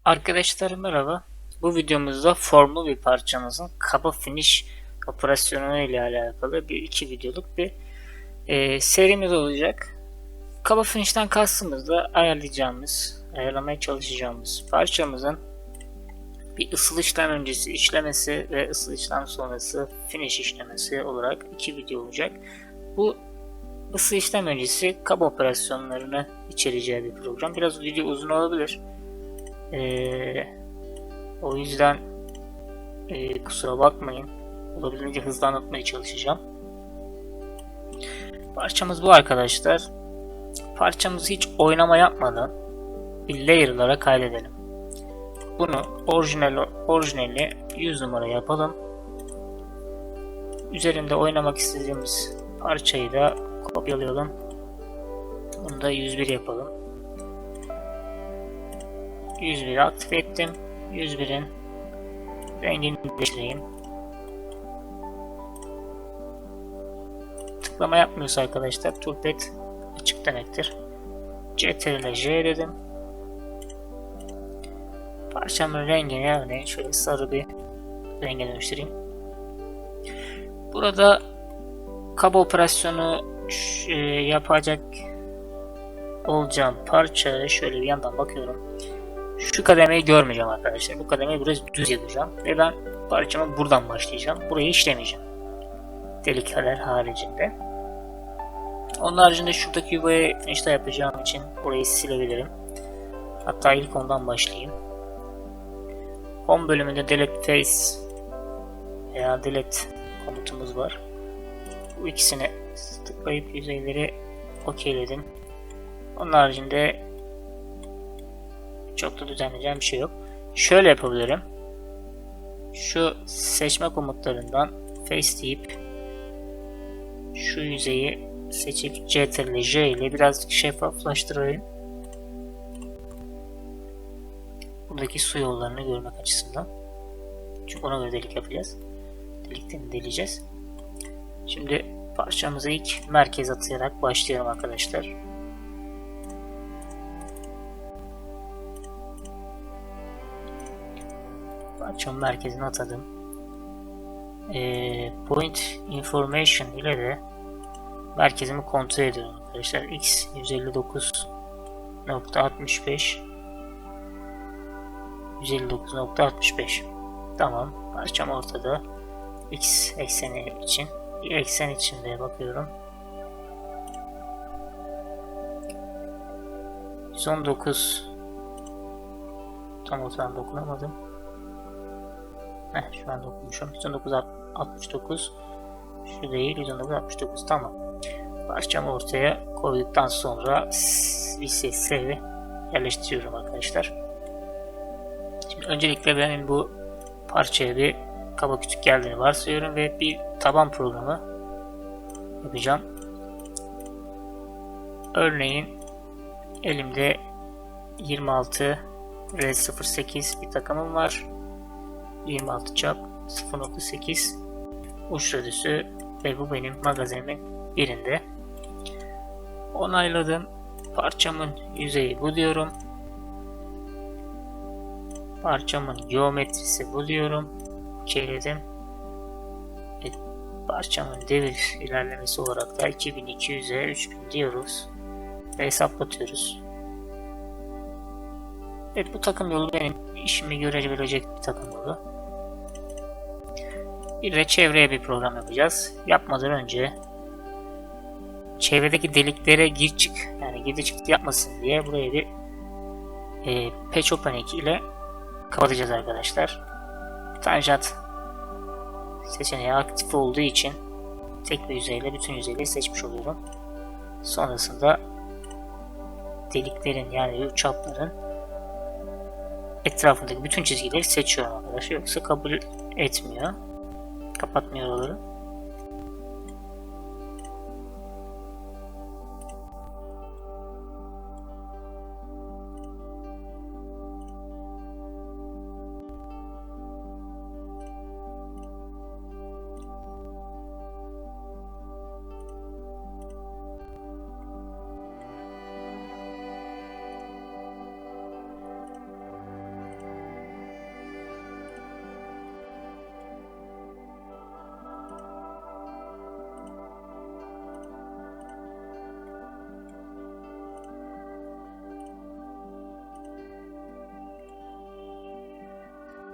Arkadaşlar merhaba. Bu videomuzda formlu bir parçamızın kaba finish operasyonu ile alakalı iki videoluk bir serimiz olacak. Kaba finish'ten kastımız da ayarlamaya çalışacağımız parçamızın bir ısıl işlem öncesi işlemesi ve ısıl işlem sonrası finish işlemesi olarak iki video olacak. Bu ısı işlem öncesi kaba operasyonlarını içereceği bir program. Biraz video uzun olabilir. O yüzden kusura bakmayın. Olabildiğince hızlı anlatmaya çalışacağım. Parçamız bu arkadaşlar. Parçamızı hiç oynama yapmadan bir layer'lara kaydedelim. Bunu orijinali 100 numara yapalım. Üzerinde oynamak istediğimiz parçayı da kopyalayalım. Bunu da 101 yapalım. 101'i aktif ettim. 101'in rengini değiştireyim. Tıklama yapmıyorsa arkadaşlar toolpad açık demektir. Ctrl J dedim. Parçamın rengini örneğin şöyle sarı bir renge dönüştüreyim. Burada kaba operasyonu yapacak olacağım parçaya şöyle bir yandan bakıyorum. Şu kademeyi görmeyeceğim arkadaşlar. Bu kademeyi biraz düz yapacağım. Ve ben parçama buradan başlayacağım. Burayı işlemeyeceğim. Delikler haricinde. Onun haricinde şuradaki yuvayı işte yapacağım için burayı silebilirim. Hatta ilk ondan başlayayım. Home bölümünde delete face veya delete komutumuz var. Bu ikisini tıklayıp yüzeyleri okeyledim. Onun haricinde çok da düzenleyeceğim bir şey yok. Şöyle yapabilirim. Şu seçme komutlarından face deyip şu yüzeyi seçip Ctrl J ile birazcık şeffaflaştırayım. Buradaki su yollarını görmek açısından. Çünkü ona göre delik yapacağız. Deliklerini deleceğiz. Şimdi parçamızı ilk merkez atayarak başlayalım arkadaşlar. Parçamın merkezine atadım. Point information ile de merkezimi kontrol ediyorum arkadaşlar. X 159.65 159.65 Tamam. Parçam ortada. X ekseni için. Bir eksen içinde bakıyorum. 119 tam ortadan dokunamadım. Şu an dokunmuşum. 119.69 şu değil. 119.69 tamam. Parçamı ortaya koyduktan sonra bir save yerleştiriyorum arkadaşlar. Şimdi öncelikle benim bu parçaya bir kaba kütük geldiğini varsayıyorum ve bir taban programı yapacağım. Örneğin elimde 26 R08 bir takımım var. 26 çap 0.8 uç radüsü ve bu benim magazinimin birinde. Onayladım. Parçamın yüzeyi bu diyorum. Parçamın geometrisi bu diyorum. Okeyledim. Parçamın devir ilerlemesi olarak da 2200'e 3000 diyoruz. Ve hesaplatıyoruz. Evet, bu takım yolu benim işimi görebilecek bir takım yolu. Bir de çevreye bir program yapacağız. Yapmadan önce çevredeki deliklere gir çık, yani girdi çıktı yapmasın diye buraya bir patch opening ile kapatacağız arkadaşlar. Tanjant seçeneği aktif olduğu için tek bir yüzeyle bütün yüzeyleri seçmiş oluyorum. Sonrasında deliklerin yani çapların etrafındaki bütün çizgileri seçiyorum arkadaşlar. Yoksa kabul etmiyor. Kapatmıyor oraları.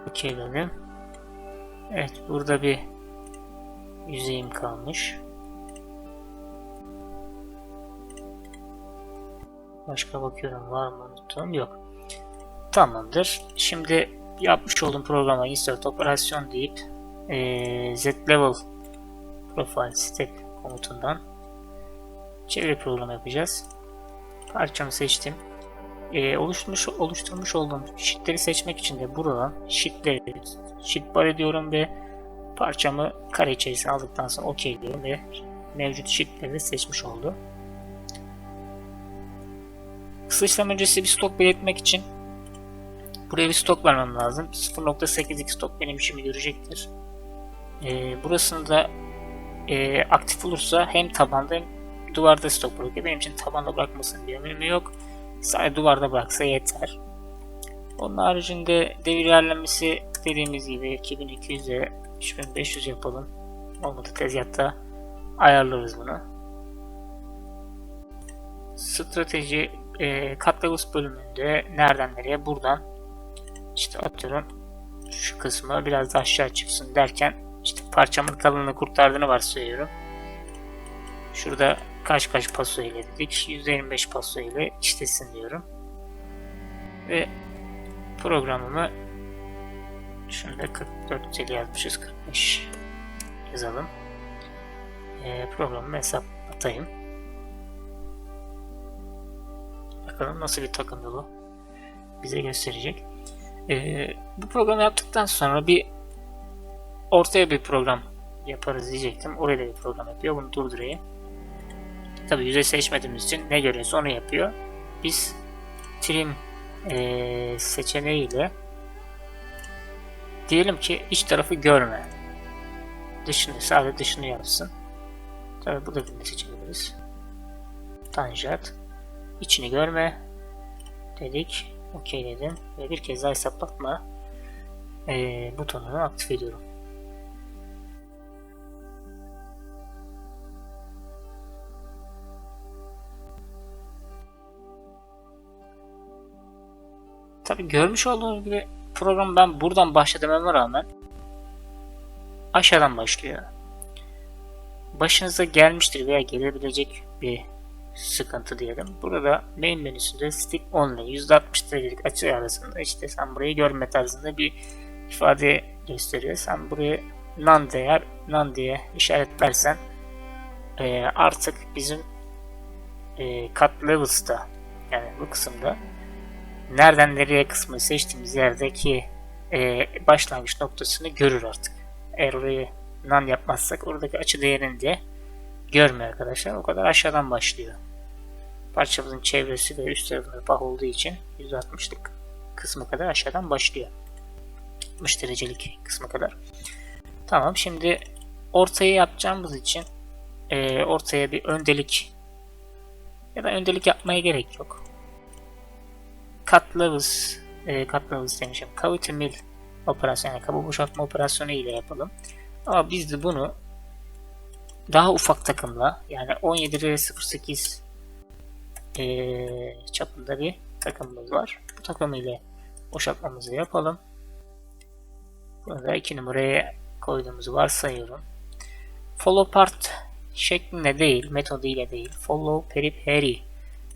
okeyledim. Evet, burada bir yüzeyim kalmış. Başka bakıyorum, var mı unuttuğum? Yok. Tamamdır. Şimdi yapmış olduğum programa insert operasyon deyip z-level profile step komutundan çeviri programı yapacağız. Parçamı seçtim. Oluşturmuş olduğum sheetleri seçmek için de buradan sheet bar ediyorum ve parçamı kare içerisine aldıktan sonra OK diyorum ve mevcut sheetleri de seçmiş oldu. Kısa işlem öncesi bir stok belirtmek için buraya bir stok vermem lazım. 0.82 stok benim işimi görecektir. Burasını da aktif olursa hem tabanda hem duvarda stok bırakıyor. Benim için tabanda bırakmasının bir önemi yok. Sadece duvarda bıraksa yeter. Onun haricinde devir ilerlemesi dediğimiz gibi 2200'e 3500 yapalım. Olmadı tezgahta ayarlarız bunu. Strateji cut levels bölümünde nereden nereye, buradan işte atıyorum şu kısmı biraz da aşağı çıksın derken işte parçamın kalınlığını kurtardığını varsayıyorum. Şurada kaç paso ile dedik. %25 paso ile işlesin diyorum. Ve programımı şunda 44 ile yazmışız, 45 yazalım. Programımı hesaplatayım. Bakalım nasıl bir takım yolu bize gösterecek. Bu programı yaptıktan sonra bir ortaya bir program yaparız diyecektim. Oraya da bir program yapıyor. Bunu durdurayım. Tabi yüzey seçmediğimiz için ne görüyorsa onu yapıyor. Biz trim seçeneğiyle diyelim ki iç tarafı görme. Sadece dışını yapsın. Tabi bu da bir seçebiliriz. Tanjant. İçini görme dedik. OK dedim. Ve bir kez daha hesaplatma butonunu aktif ediyorum. Tabi görmüş olduğunuz gibi program ben buradan başladığıma rağmen aşağıdan başlıyor. Başınıza gelmiştir veya gelebilecek bir sıkıntı diyelim. Burada main menüsünde stick only %60 derecelik açı arasında işte sen burayı görme tarzında bir ifade gösteriyor. Sen burayı none diye işaretlersen artık bizim cut levels'ta, yani bu kısımda nereden nereye kısmı seçtiğimiz yerdeki başlangıç noktasını görür artık. Eğer orayı none yapmazsak oradaki açı değerini de görmüyor arkadaşlar. O kadar aşağıdan başlıyor. Parçamızın çevresi ve üst tarafında pah olduğu için 160'lık kısmı kadar aşağıdan başlıyor. 60 derecelik kısmı kadar. Tamam, şimdi ortaya yapacağımız için ortaya bir öndelik ya da öndelik yapmaya gerek yok. Cut levels demişim. Cavity mill operasyonu, yani kaba boşaltma operasyonu ile yapalım. Ama biz de bunu daha ufak takımla, yani 17R08 çapında bir takımımız var. Bu takım ile boşaltmamızı yapalım. Bunu da 2 numaraya koyduğumuzu varsayıyorum. Follow part şeklinde değil, metoduyla değil, follow periphery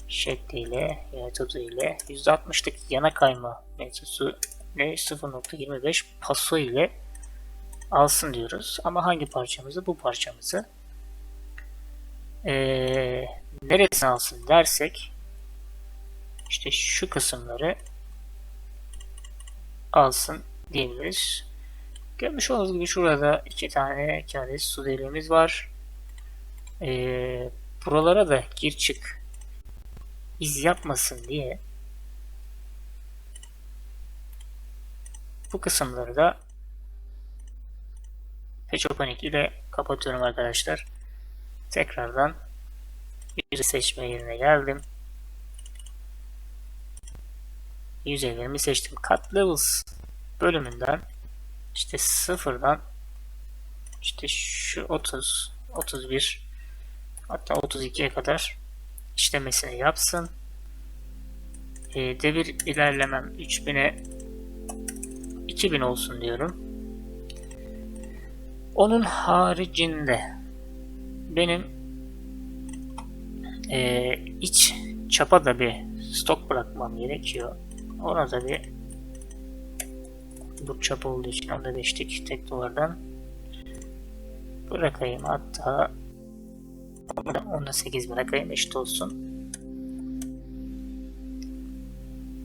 şekliyle, metoduyla %60'lık yana kayma metodu 0.25 paso ile alsın diyoruz. Ama hangi parçamızı? Bu parçamızı. Neresini alsın dersek işte şu kısımları alsın diyebiliriz. Görmüş olduğunuz gibi şurada iki adet su deliğimiz var. Buralara da gir çık iz yapmasın diye bu kısımları da Peçopanic ile kapatıyorum arkadaşlar. Tekrardan bir seçme yerine geldim. Yüzeylerimi seçtim. Cut Levels bölümünden işte sıfırdan işte şu 30, 31 hatta 32'ye kadar işlemesini devir ilerlemem 3000'e 2000 olsun diyorum. Onun haricinde benim iç çapa da bir stok bırakmam gerekiyor. Ona da bir, bu çapa olduğu için onda 5'lik tek duvardan bırakayım. Hatta onda 8 bırakayım, eşit olsun.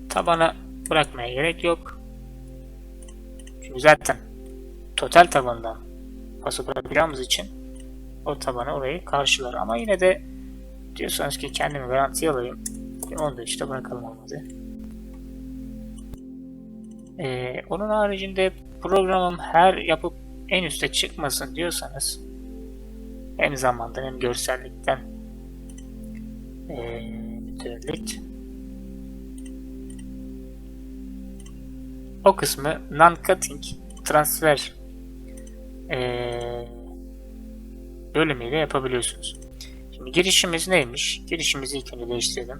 Tabana bırakmaya gerek yok. Çünkü zaten total tabandan paso bırakacağımız için o tabana orayı karşılar. Ama yine de diyorsanız ki kendimi garantiye alayım, onu da işte bırakalım, olmadı. Onun haricinde programım her yapıp en üste çıkmasın diyorsanız, hem zamandan hem görsellikten mütevellit o kısmı non-cutting transfer bölümüyle yapabiliyorsunuz. Şimdi girişimiz neymiş? Girişimizi ilk önce değiştirelim.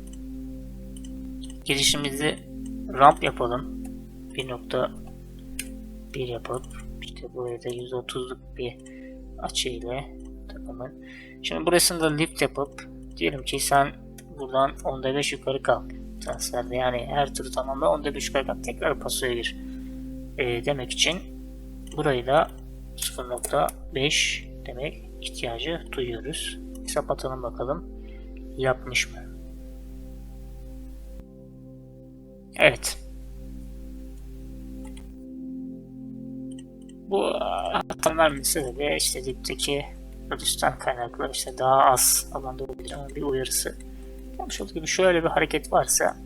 Girişimizi ramp yapalım. 1.1 yapıp işte buraya da 130'luk bir açıyla takımın. Şimdi burasını da lift yapıp diyelim ki sen buradan 10'da 5 yukarı kalk transferde, yani her türlü tamamla 10'da 5 yukarı kalk, tekrar pasoya gir demek için burayı da 0.5 demek ihtiyacı duyuyoruz. Hesap atalım bakalım yapmış mı? Evet. Bu hata vermesi sebebi işte dipteki rödüsten kaynaklı, işte daha az alanda olabilir ama bir uyarısı. Yapmış olduğu gibi şöyle bir hareket varsa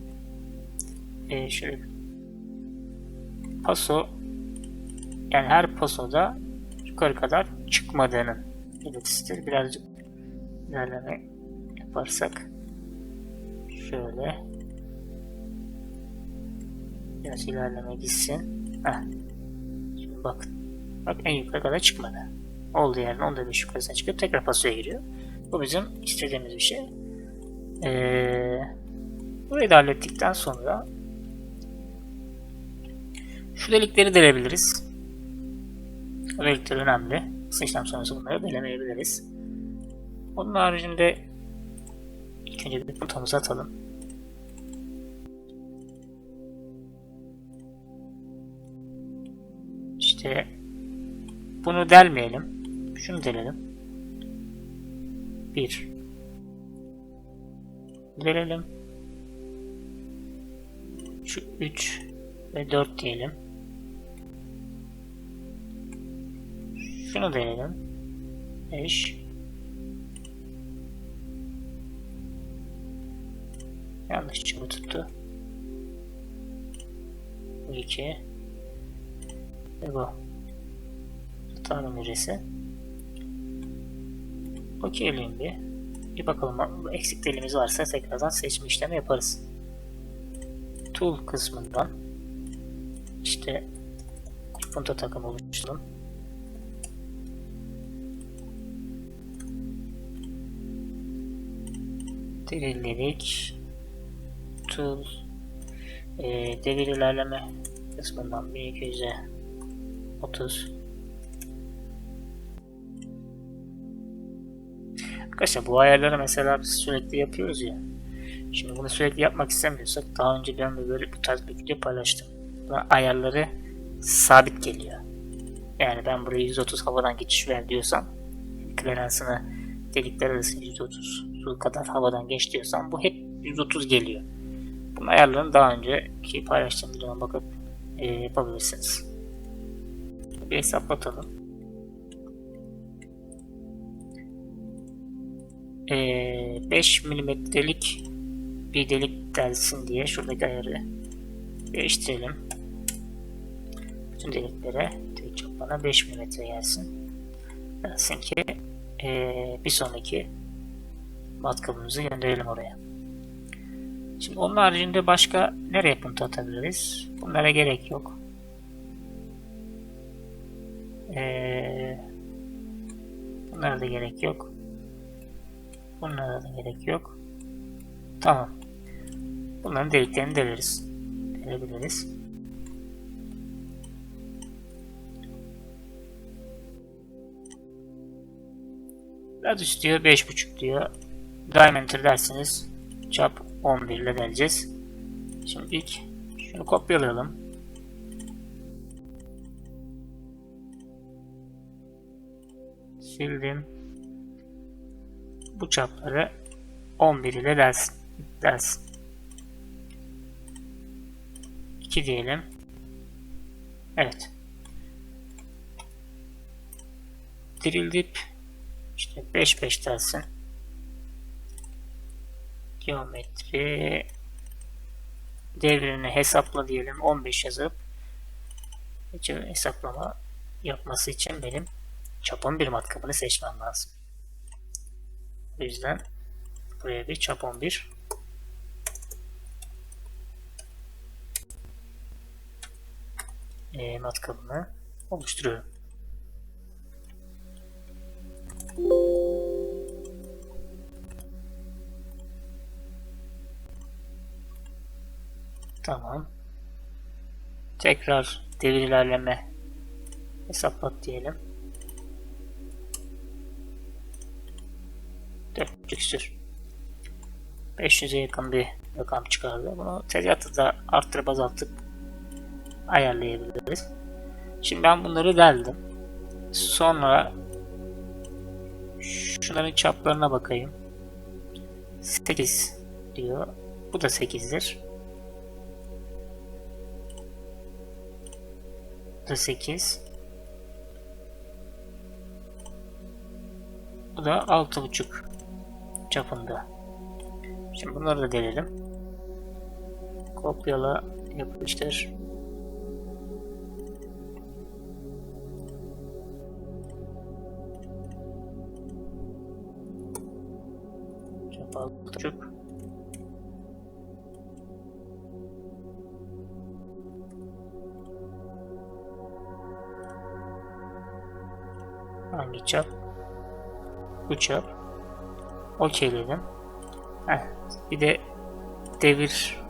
şöyle paso, yani her pasoda yukarı kadar çıkmadığının belirtisidir. Birazcık ilerleme yaparsak şöyle biraz ilerleme gitsin. Şimdi bak en yukarı kadar çıkmadı. Olduğu yerden 10'da 5 yukarısına çıkıp tekrar pasoya giriyor. Bu bizim istediğimiz bir şey. Burayı da hallettikten sonra şu delikleri delebiliriz. Bu delikler önemli. Kısa işlem sonrası bunları delemeyebiliriz. Onun haricinde ilk önce bir puntamızı atalım. İşte bunu delmeyelim. Şunu delelim. 1 delelim. Şu 3 ve 4 diyelim. Şunu delelim. 5 yanlış çıkı tuttu. 2 ve bu. Hata numarası. Okeyleyin bir. Bir bakalım eksik delimiz varsa tekrardan seçme işlemi yaparız. Tool kısmından işte punta takımı oluşturalım. Delilledik. Tool devir ilerleme kısmından 1200'e 30. Arkadaşlar bu ayarları mesela biz sürekli yapıyoruz ya. Şimdi bunu sürekli yapmak istemiyorsak, daha önce ben de böyle bu tarz bir video paylaştım. Ayarları sabit geliyor. Yani ben buraya 130 havadan geçiş ver diyorsam, kleransını delikler arası 130 kadar havadan geç diyorsam bu hep 130 geliyor. Bunun ayarlarını daha önceki paylaştığım videodan bakıp yapabilirsiniz. Bir hesaplatalım. 5 milimetrelik bir delik delsin diye şuradaki ayarı değiştirelim. Bütün deliklere delik çapına 5 milimetre gelsin. Delsin ki bir sonraki matkabımızı gönderelim oraya. Şimdi onun haricinde başka nereye punta atabiliriz? Bunlara gerek yok. Bunlara da gerek yok. Bunlara da gerek yok. Tamam. Bunların deliklerini deleriz. Delebiliriz. Radius diyor 5.5 diyor. Diameter derseniz çap 11 ile deleceğiz. Şimdi ilk şunu kopyalayalım. Sildim. Bu çapları 11 ile delsin. 2 diyelim. Evet. Drill dip işte 5 delsin. Geometri devrini hesapla diyelim. 15 yazıp hesaplama yapması için benim çap 11 matkabını seçmem lazım. O yüzden buraya bir çap 11 matkabını oluşturuyorum. Tamam. Tekrar devir ilerleme hesaplat diyelim. 4 küsür. 500'e yakın bir rakam çıkardı. Bunu tezgahta da arttırıp azaltıp ayarlayabiliriz. Şimdi ben bunları deldim. Sonra şunların çaplarına bakayım. 8 diyor. Bu da 8'dir. Bu da 8. Bu da 6.5 çapında. Şimdi bunları da delelim. Kopyala, yapıştır. Çap 6.5. Hangi çap? Bu çap. Okeyledim. Bir de devir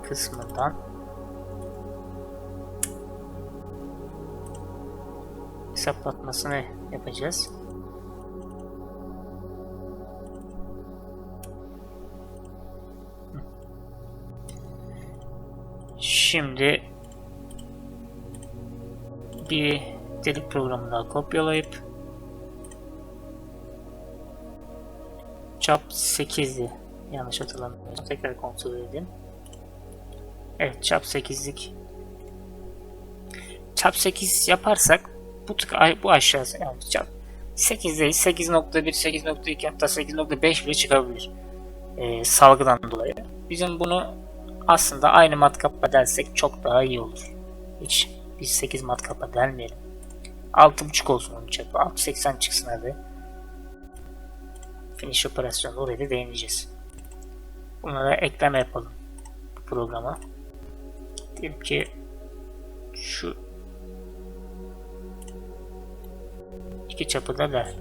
kısmından hesaplatmasını yapacağız. Şimdi bir delik programını daha kopyalayıp çap 8'di. Yanlış hatırlamıyorum. Tekrar kontrol edeyim. Evet, çap 8'lik. Çap 8 yaparsak bu aşağısı yani çap 8 değil, 8.1, 8.2 hatta 8.5 bile çıkabilir. Salgıdan dolayı. Bizim bunu aslında aynı matkapla delsek çok daha iyi olur. Hiç biz 8 matkapla delmeyelim. 6.5 olsun onun çapı. 6.80 çıksın hadi. Finish operasyonu oraya da değineceğiz. Bunlara ekleme yapalım bu programa. Diyelim ki şu iki çapı da der.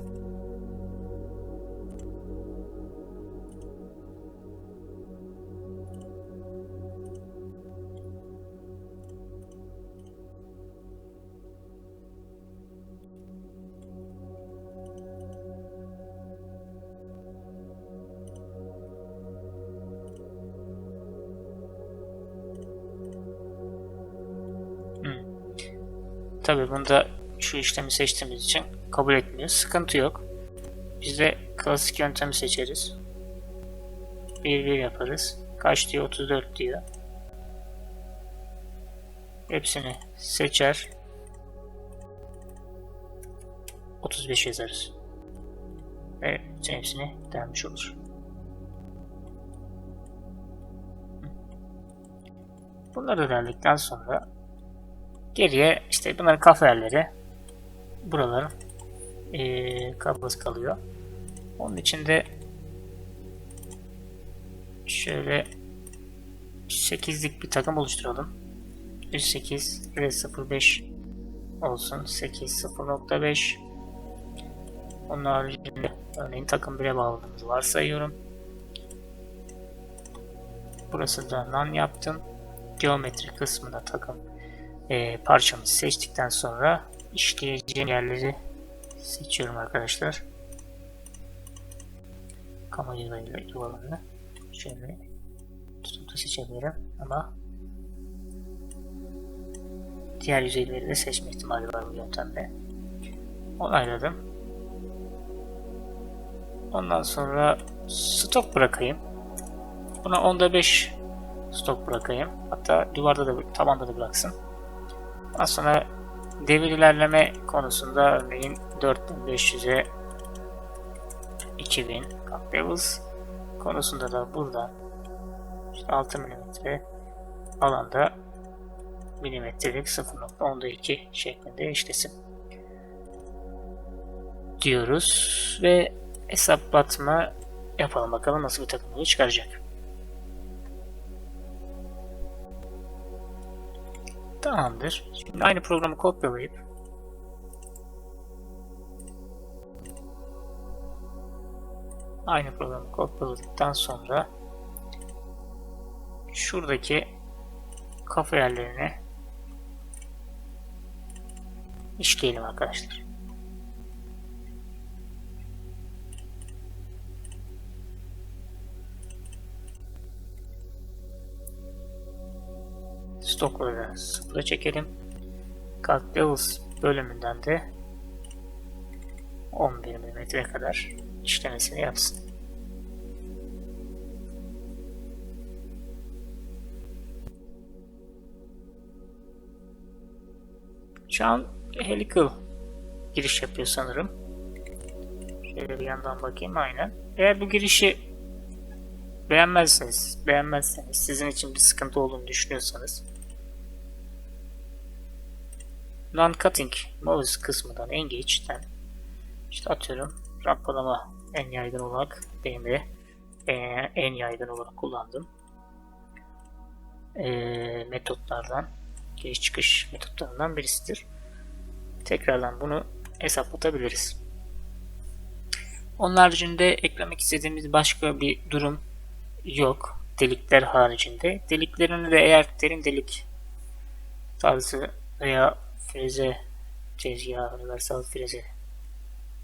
Tabii bunda şu işlemi seçtiğimiz için kabul etmiyor. Sıkıntı yok. Biz de klasik yöntemi seçeriz. 1 yaparız. Kaç diyor? 34 diyor. Hepsini seçer. 35 yazarız. Ve hepsini delmiş olur. Bunları da deldikten sonra geriye işte bunların kafeleri buraların kablosu kalıyor. Onun için de şöyle 8'lik bir takım oluşturalım. 108 0.5 olsun. 8 0.5. Onun haricinde örneğin takım 1'e bağladığımızı varsayıyorum. Burası da none yaptım. Geometri kısmında takım parçamızı seçtikten sonra işleyeceğim yerleri Seçiyorum arkadaşlar. Kamu yuvalarını şöyle tutup da seçebilirim ama diğer yüzeyleri de seçme ihtimali var bu yöntemde. Onayladım. Ondan sonra stok bırakayım. Buna 10'da 5 stok bırakayım. Hatta duvarda da, tabanda da bıraksın. Ondan sonra devir ilerleme konusunda örneğin 4500'e 2000 cut levels konusunda da buradan işte 6 mm alanda milimetrelik 0.12 şeklinde işlesin diyoruz ve hesaplatma yapalım, bakalım nasıl bir takım yolu çıkaracak. Tamamdır. Şimdi aynı programı kopyalayıp kopyaladıktan sonra şuradaki kafa yerlerine işleyelim arkadaşlar. Stokları sıfıra çekelim. Cut Levels bölümünden de 11 mm'ye kadar işlemesini yapsın. Şu an helical giriş yapıyor sanırım. Şöyle bir yandan bakayım, aynen. Eğer bu girişi beğenmezseniz, sizin için bir sıkıntı olduğunu düşünüyorsanız Non-Cutting Moves kısmından Engage'den işte atıyorum rampalama en yaygın olarak benim de en yaygın olarak kullandığım metotlardan, giriş çıkış metotlarından birisidir. Tekrardan bunu hesaplatabiliriz. Onun haricinde eklemek istediğimiz başka bir durum yok. Delikler haricinde. Deliklerini de eğer derin delik tarzı veya freze tezgahı, universal freze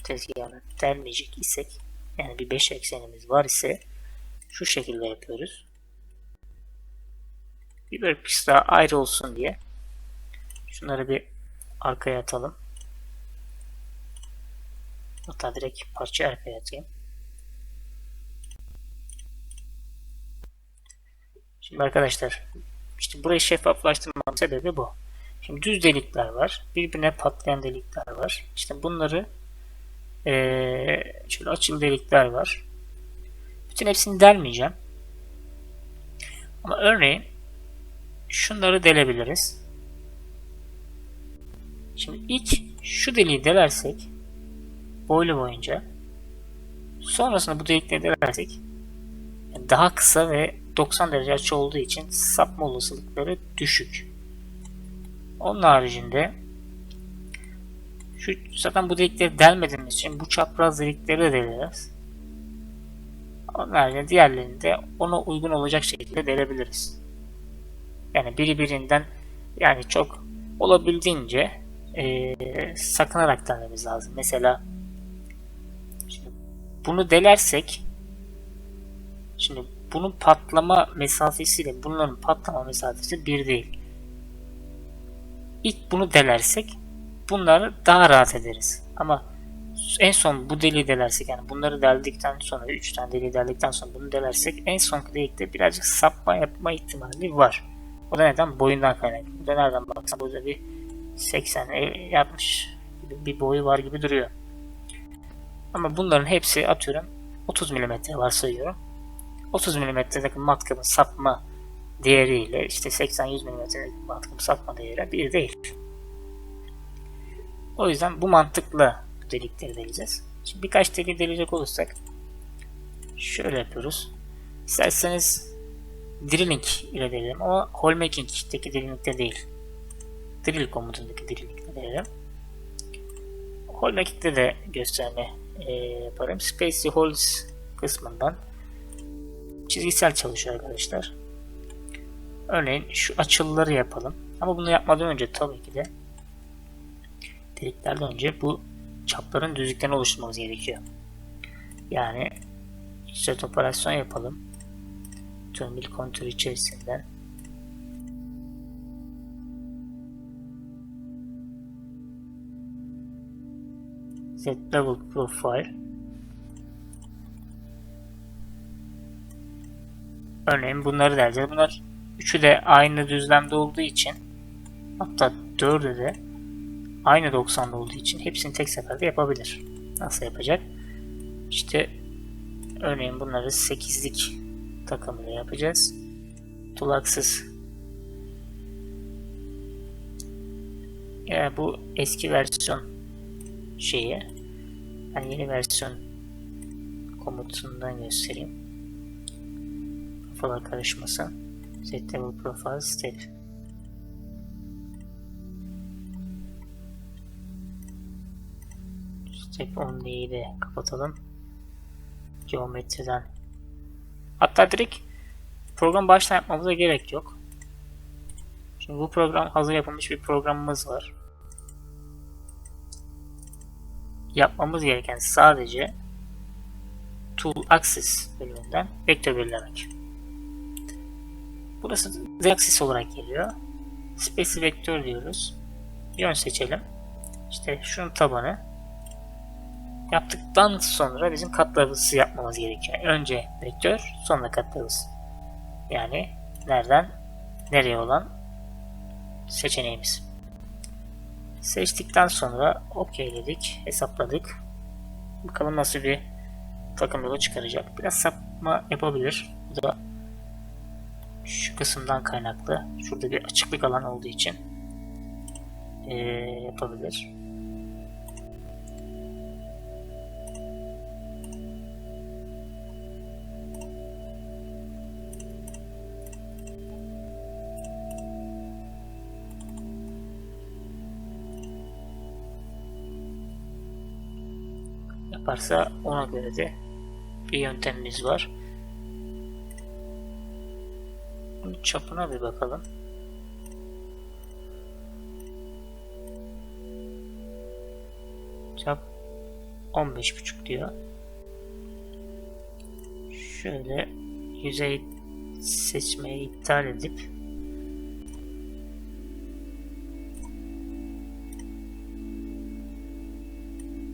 tezgahını delmeyecek isek, yani bir 5 eksenimiz var ise şu şekilde yapıyoruz. Bir workpiece daha ayrı olsun diye şunları bir arkaya atalım. Hatta direkt parça arkaya atayım. Şimdi arkadaşlar işte burayı şeffaflaştırmamın sebebi bu. Şimdi düz delikler var. Birbirine patlayan delikler var. İşte bunları şöyle açılı delikler var. Bütün hepsini delmeyeceğim. Ama örneğin şunları delebiliriz. Şimdi ilk şu deliği delersek boylu boyunca, sonrasında bu delikleri delersek daha kısa ve 90 derece açı olduğu için sapma olasılıkları düşük. Onun haricinde zaten bu delikleri delmediğimiz için bu çapraz delikleri de deleriz. Onun haricinde diğerlerini de ona uygun olacak şekilde delebiliriz. Yani birbirinden, yani çok olabildiğince sakınarak delmemiz lazım. Mesela şimdi bunu delersek, şimdi bunun patlama mesafesiyle bunların patlama mesafesi bir değil. İlk bunu delersek bunları daha rahat ederiz. Ama en son bu deliği delersek, yani bunları deldikten sonra 3 tane deliği deldikten sonra bunu delersek en son delikte birazcık sapma yapma ihtimali var. O da neden? Boyundan kaynaklı. Bu da nereden baksan burada bir 80-60 bir boyu var gibi duruyor. Ama bunların hepsi atıyorum 30 mm varsayıyorum. 30 mm'deki matkabın sapma değeriyle işte 80-100 mm'deki matkabın sapma değeri bir değil. O yüzden bu mantıkla bu delikleri deleceğiz. Şimdi birkaç deliği deleyecek olursak şöyle yapıyoruz. İsterseniz drilling ile delelim ama hole making'deki drilling'de değil. Drill komutundaki drilling'de delelim. Hole making'de de gösterme yaparım. Space Holes kısmından çizgisel çalışıyor arkadaşlar. Örneğin şu açıları yapalım. Ama bunu yapmadan önce tabii ki de deliklerden önce bu çapların düzlüklerini oluşturmamız gerekiyor. Yani insert operasyon yapalım. Terminal kontür içerisinden set level profile. Örneğin bunları dereceğiz. Bunlar üçü de aynı düzlemde olduğu için, hatta dördü de aynı 90'da olduğu için hepsini tek seferde yapabilir. Nasıl yapacak? İşte örneğin bunları 8'lik takımıyla yapacağız. Tulaksız. Yani bu eski versiyon şeyi. Ben yeni versiyon komutundan göstereyim. Kafalar karışmasın. Set level profile step. Step only'yi de kapatalım. Geometriden. Hatta direkt program baştan yapmamıza gerek yok. Şimdi bu program hazır yapılmış bir programımız var. Yapmamız gereken sadece Tool Axis bölümünden vektör belirlemek. Burası Z-Axis olarak geliyor. Space vektör diyoruz. Yön seçelim. İşte şunun tabanı. Yaptıktan sonra bizim katlarımızı yapmamız gerekiyor. Önce vektör, sonra katlarımız. Yani nereden nereye olan seçeneğimiz. Seçtikten sonra okeyledik, hesapladık. Bakalım nasıl bir takım yolu çıkaracak. Biraz sapma yapabilir. Bu da şu kısımdan kaynaklı. Şurada bir açıklık alan olduğu için yapabilir. Yaparsa ona göre de bir yöntemimiz var. Bunun çapına bir bakalım. Çap 15,5 diyor. Şöyle yüzey seçmeyi iptal edip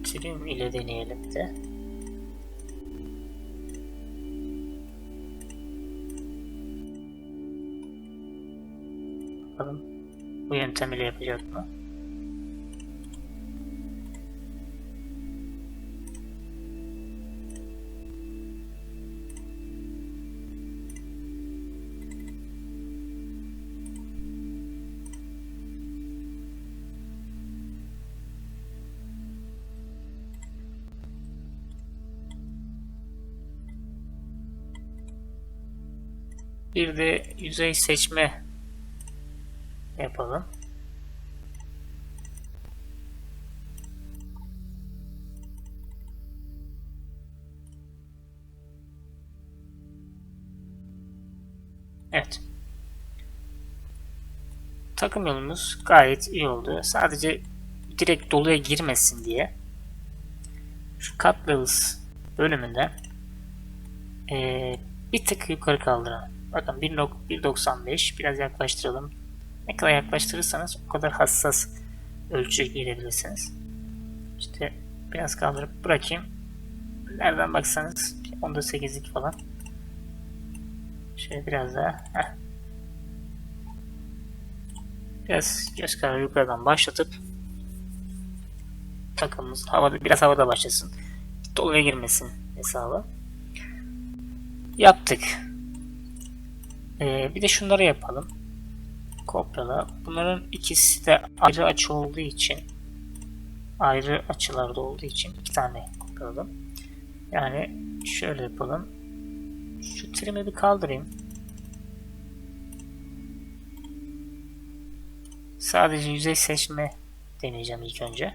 trim ile deneyelim de. Bakalım bu yöntem ile yapacak mı? Bir de yüzey seçme yapalım. Evet. Takım yolumuz gayet iyi oldu. Sadece direkt doluya girmesin diye şu cut levels bölümünde bir tık yukarı kaldıralım. Bakın 1.95 biraz yaklaştıralım. Ne kadar yaklaştırırsanız o kadar hassas ölçü girebilirsiniz. İşte biraz kaldırıp bırakayım. Nereden baksanız 10'da 8'lik falan. Şöyle biraz daha. Biraz göz kararı yukarıdan başlatıp takımımız biraz havada başlasın. Doluya girmesin hesabı. Yaptık. Bir de şunları yapalım. Kopyala. Bunların ikisi de ayrı açı olduğu için, ayrı açılarda olduğu için iki tane kopyaladım. Yani şöyle yapalım. Şu trim'i bir kaldırayım. Sadece yüzey seçme deneyeceğim ilk önce.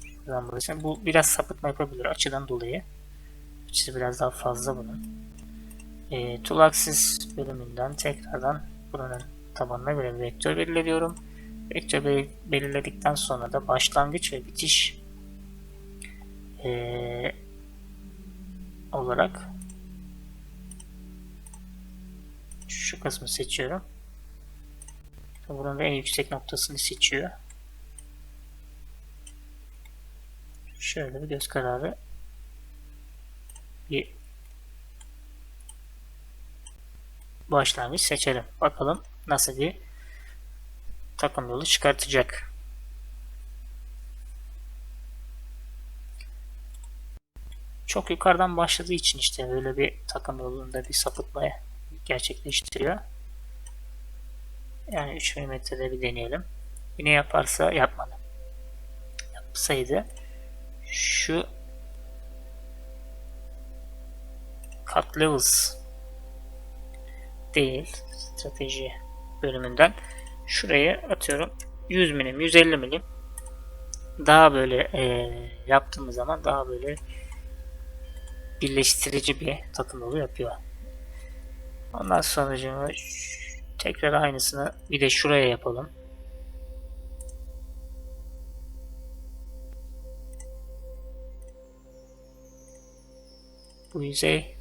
Şuradan buraya. Bu biraz sapıtma yapabilir açıdan dolayı. Açısı biraz daha fazla bunun. Tool Axis bölümünden tekrardan buranın tabanına göre bir vektör belirliyorum. Vektör belirledikten sonra da başlangıç ve bitiş olarak şu kısmı seçiyorum. Buranın en yüksek noktasını seçiyor. Şöyle bir göz kararı bir başlangıç seçelim. Bakalım nasıl bir takım yolu çıkartacak. Çok yukarıdan başladığı için işte böyle bir takım yolunda bir sapıtma gerçekleştiriyor. Yani 3 mm'de bir deneyelim. Yine yaparsa yapmadı. Yapsaydı şu cut levels değil strateji bölümünden şuraya atıyorum 100 milim 150 milim daha böyle yaptığımız zaman daha böyle birleştirici bir takım yolu yapıyor. Ondan sonra tekrar aynısını bir de şuraya yapalım. Bu yüzey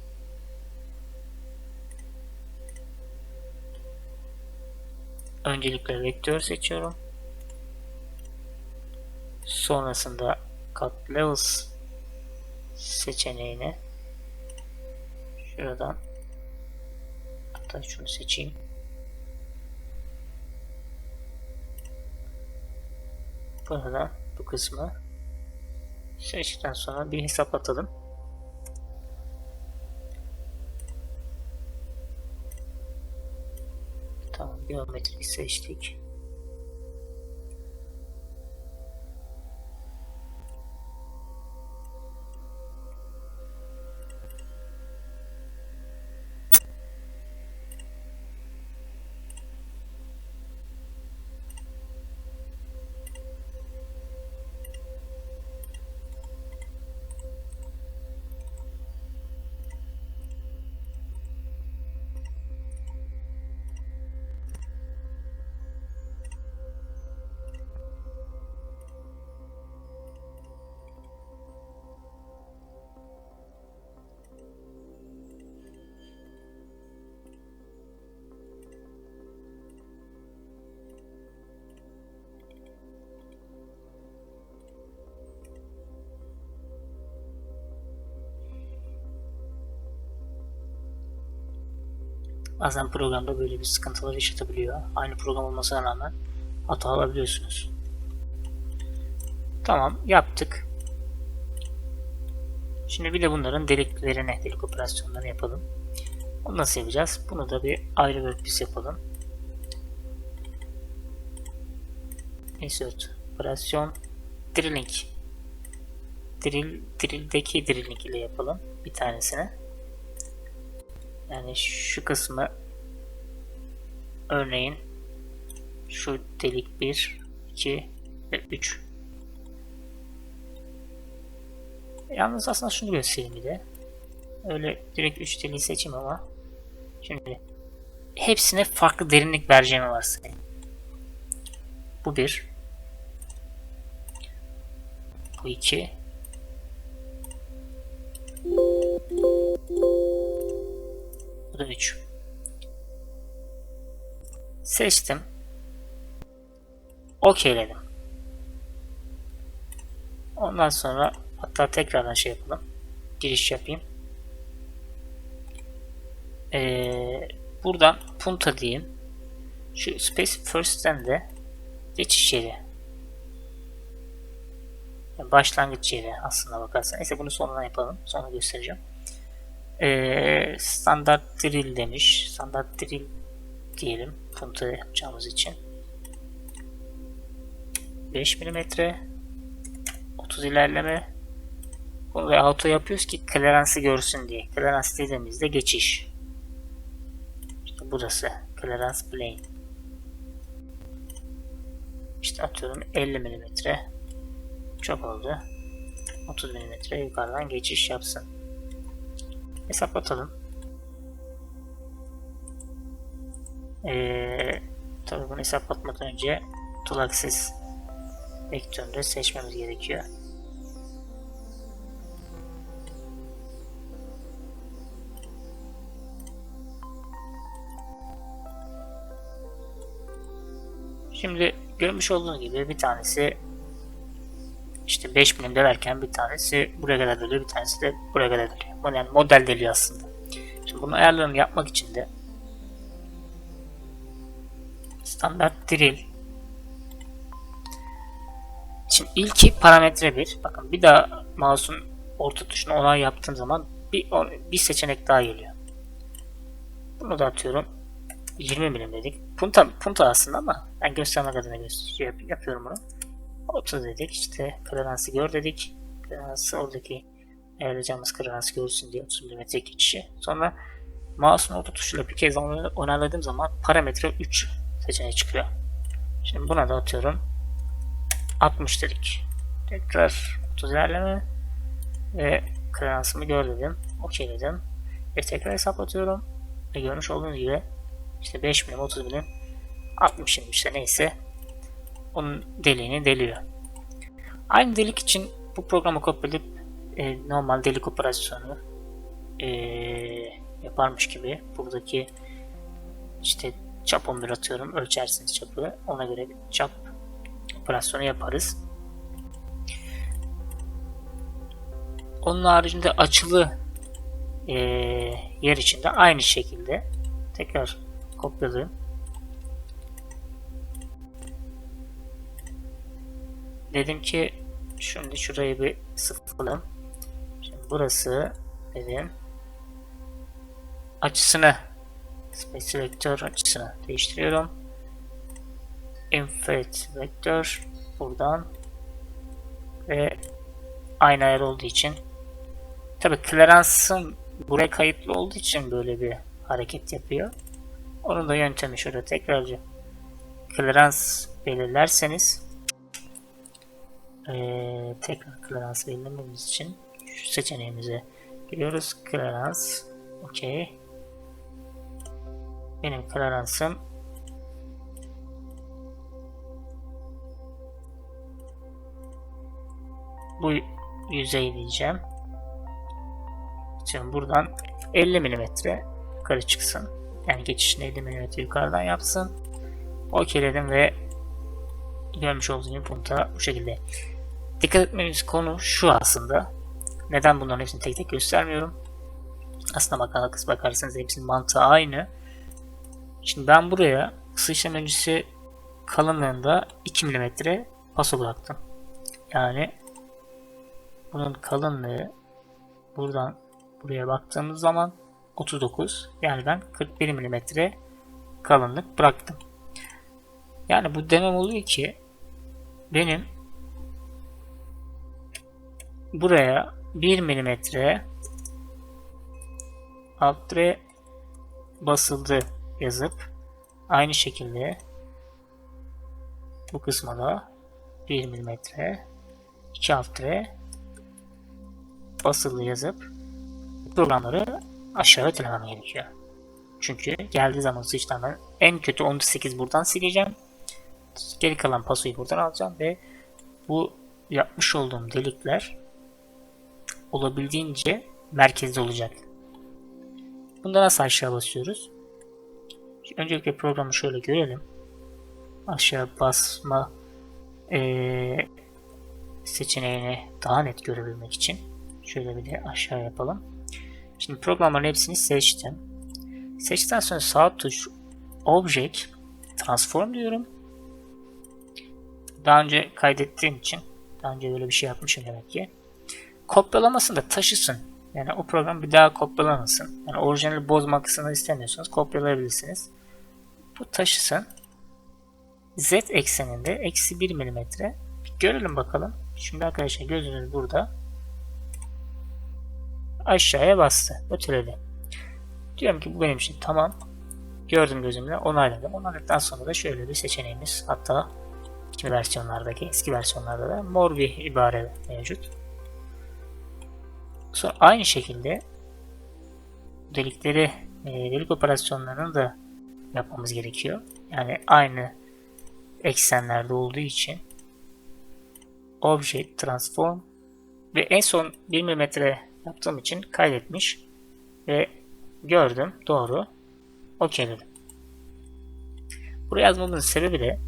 öncelikle vektör seçiyorum. Sonrasında cut levels seçeneğini şuradan hatta şunu seçeyim. Buradan bu kısmı seçtikten sonra bir hesap atalım. Tamam, geometri seçtik. Bazen programda böyle bir sıkıntılar yaşatabiliyor. Aynı program olmasına rağmen hata alabiliyorsunuz. Tamam, yaptık. Şimdi bir de bunların deliklerine, delik operasyonlarını yapalım. Onu nasıl yapacağız? Bunu da bir ayrı workpiece yapalım. Insert operasyon drilling. Drill'deki drilling ile yapalım bir tanesini. Yani şu kısmı örneğin şu delik 1, 2 ve 3. Yalnız aslında şunu göstereyim bir de. Öyle direkt 3 deliği seçeyim ama şimdi hepsine farklı derinlik vereceğimi varsayayım. Bu 1. Bu 2. Bu da 3. Seçtim. OK'ledim. Ondan sonra hatta tekrardan şey yapalım. Giriş yapayım. Buradan punta diyeyim. Şu space first'ten de geçiş yeri. Yani başlangıç yeri aslına bakarsan. Neyse bunu sonradan yapalım. Sonra göstereceğim. Standart drill demiş. Standart drill diyelim. Punta yapacağımız için. 5 mm 30 ilerleme ve auto yapıyoruz ki clearance'ı görsün diye. Clearance dediğimizde geçiş. İşte burası. Clearance plane. İşte atıyorum 50 mm. Çok oldu. 30 mm yukarıdan geçiş yapsın. Hesaplatalım. Tabii bunu hesaplatmadan önce Tool Axis vektörünü seçmemiz gerekiyor. Şimdi görmüş olduğunuz gibi bir tanesi işte 5 milim delerken bir tanesi buraya kadar deliyor, bir tanesi de buraya kadar deliyor. Yani model deliyor aslında. Şimdi bunun ayarlarını yapmak için de standart drill. Şimdi ilki parametre 1. Bakın bir daha mouse'un orta tuşuna onay yaptığım zaman bir seçenek daha geliyor. Bunu da atıyorum 20 milim dedik. Punta aslında ama ben göstermek adına yapıyorum bunu. 30 dedik. İşte kleransı gör dedik. Kleransı oradaki ayarlayacağımız kleransı görsün diye 30 mm geçişi. Sonra mouse'un orta tuşuyla bir kez onayladığım zaman parametre 3 seçeneği çıkıyor. Şimdi buna da atıyorum 60 dedik. Tekrar 30 ilerleme ve kleransımı gör dedim. OK dedim. Ve tekrar hesaplatıyorum. Ve görmüş olduğunuz gibi işte 5 milim, 30 milim, 60 milim işte neyse onun deliğini deliyor. Aynı delik için bu programı kopyalayıp normal delik operasyonu yaparmış gibi buradaki işte çap 11 atıyorum, ölçersiniz çapı, ona göre bir çap operasyonu yaparız. Onun haricinde açılı yer içinde aynı şekilde tekrar kopyalayayım. Dedim ki şimdi şurayı bir sıfırlayalım. Şimdi burası dedim. Açısını space vektör açısını değiştiriyorum. Infrared vektör buradan ve aynı ayar olduğu için tabi kleransım buraya kayıtlı olduğu için böyle bir hareket yapıyor. Onun da yöntemi şurada tekrarca klerans belirlerseniz tekrar klerans belirlememiz için şu seçeneğimize giriyoruz. Klerans OK. Benim kleransım bu yüzey diyeceğim. Şimdi buradan 50 mm yukarı çıksın. Yani geçişini 50 mm yukarıdan yapsın. OK'ledim ve görmüş olduğunuz gibi punta bu şekilde. Dikkat etmemiz konu şu aslında. Neden bunların hepsini tek tek göstermiyorum? Aslında bakarsanız hepsinin mantığı aynı. Şimdi ben buraya ısı işlem öncesi kalınlığında 2 mm paso bıraktım. Yani bunun kalınlığı buradan buraya baktığımız zaman 39. Yani ben 41 mm kalınlık bıraktım. Yani bu demem oluyor ki benim buraya 1 mm alt tire basıldı yazıp aynı şekilde bu kısma da 1 mm 2 alt tire basılı yazıp programları aşağı ötelemem gerekiyor. Çünkü geldiği zaman sıçtan ben en kötü 18 buradan sileceğim. Geri kalan pasoyu buradan alacağım ve bu yapmış olduğum delikler olabildiğince merkezde olacak. Bunda nasıl aşağı basıyoruz? Öncelikle programı şöyle görelim. Aşağı basma seçeneğini daha net görebilmek için şöyle bir de aşağı yapalım. Şimdi programların hepsini seçtim. Seçtikten sonra sağ tuş Object Transform diyorum. Daha önce kaydettiğim için daha önce böyle bir şey yapmışım demek ki. Kopyalamasını da taşısın. Yani o program bir daha kopyalamasın. Yani orijinali bozmasını istemiyorsanız kopyalayabilirsiniz. Bu taşısın. Z ekseninde eksi 1 mm. Bir görelim bakalım. Şimdi arkadaşlar gözünüz burada. Aşağıya bastı. Öteledi. Diyorum ki bu benim için tamam. Gördüm gözümle onayladım. Onayladıktan sonra da şöyle bir seçeneğimiz, hatta kimi versiyonlardaki eski versiyonlarda da mor bir ibare mevcut. Sonra aynı şekilde delik operasyonlarını da yapmamız gerekiyor. Yani aynı eksenlerde olduğu için Object Transform ve en son 1 milimetre yaptığım için kaydetmiş ve gördüm, doğru, okey dedim. Buraya yazmamızın sebebi de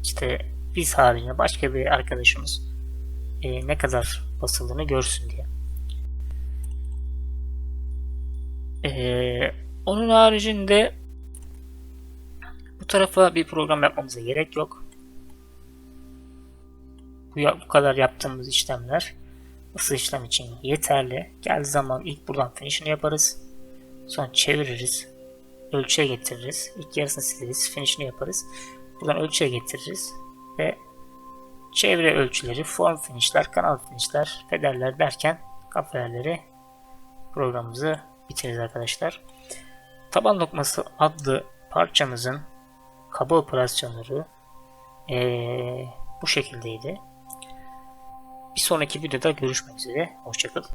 işte biz haricinde başka bir arkadaşımız ne kadar basıldığını görsün diye. Onun haricinde bu tarafa bir program yapmamıza gerek yok. Bu kadar yaptığımız işlemler ısı işlem için yeterli. Geldiği zaman ilk buradan finish'ini yaparız. Sonra çeviririz. Ölçüye getiririz. İlk yarısını sileriz. Finish'ini yaparız. Buradan ölçüye getiririz. Ve çevre ölçüleri, form finish'ler, kanal finish'ler, pederler derken kafelerleri programımızı bitiririz arkadaşlar. Taban lokması adlı parçamızın kaba operasyonları bu şekildeydi. Bir sonraki videoda görüşmek üzere. Hoşça kalın.